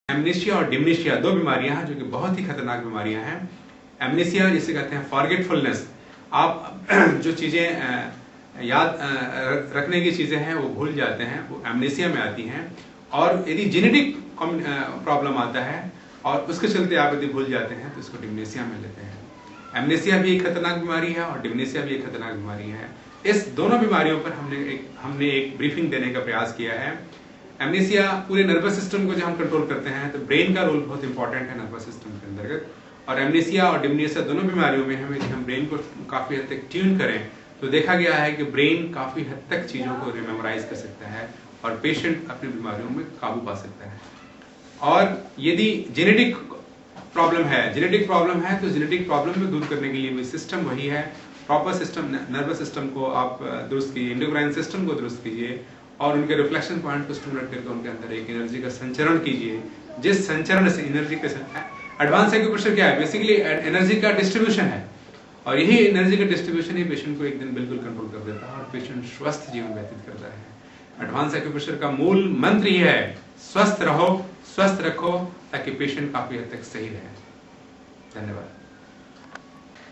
Amnesia और डिमनेशिया दो बीमारियां हैं जो कि बहुत ही खतरनाक बीमारियां हैं। एमनेशिया जिसे कहते हैं फॉरगेटफुलनेस, आप जो चीजें याद रखने की चीजें हैं वो भूल जाते हैं, वो एमनेशिया में आती हैं। और यदि जेनेटिक प्रॉब्लम आता है और उसके चलते आप यदि भूल जाते हैं तो इसको डिमनेशिया में लेते हैं। एमनेशिया भी एक खतरनाक बीमारी है और डिमनेशिया भी एक खतरनाक बीमारी है। इस दोनों बीमारियों पर हमने एक ब्रीफिंग देने का प्रयास किया है। एमनेशिया पूरे नर्वस सिस्टम को जब हम कंट्रोल करते हैं तो ब्रेन का रोल बहुत इंपॉर्टेंट है नर्वस सिस्टम के अंतर्गत। और एमनेशिया और डिमनेशिया दोनों बीमारियों में हम ब्रेन को काफी हद तक ट्यून करें तो देखा गया है कि ब्रेन काफी हद तक चीजों को रिमेमोराइज कर सकता है और पेशेंट अपनी बीमारियों में काबू पा सकता है। और यदि जेनेटिक प्रॉब्लम है तो जेनेटिक प्रॉब्लम में दूर करने के लिए भी सिस्टम वही है। प्रॉपर सिस्टम, नर्वस सिस्टम को आप दुरुस्त कीजिए, एंडोक्राइन सिस्टम को दुरुस्त कीजिए और उनके रिफ्लेक्शन पॉइंट को स्टिमुलेट करके उनके अंदर एक एनर्जी का संचरण कीजिए। जिस संचरण से एनर्जी का एडवांस एक्यूप्रेशर क्या है? बेसिकली एनर्जी का डिस्ट्रीब्यूशन है और यही एनर्जी का डिस्ट्रीब्यूशन ही पेशेंट को एक दिन बिल्कुल कंट्रोल कर देता है और पेशेंट स्वस्थ जीवन व्यतीत करता है। एडवांस एक्यूप्रेशर का मूल मंत्र ही है स्वस्थ रहो, स्वस्थ रखो, ताकि पेशेंट काफी हद तक सही रहे। धन्यवाद।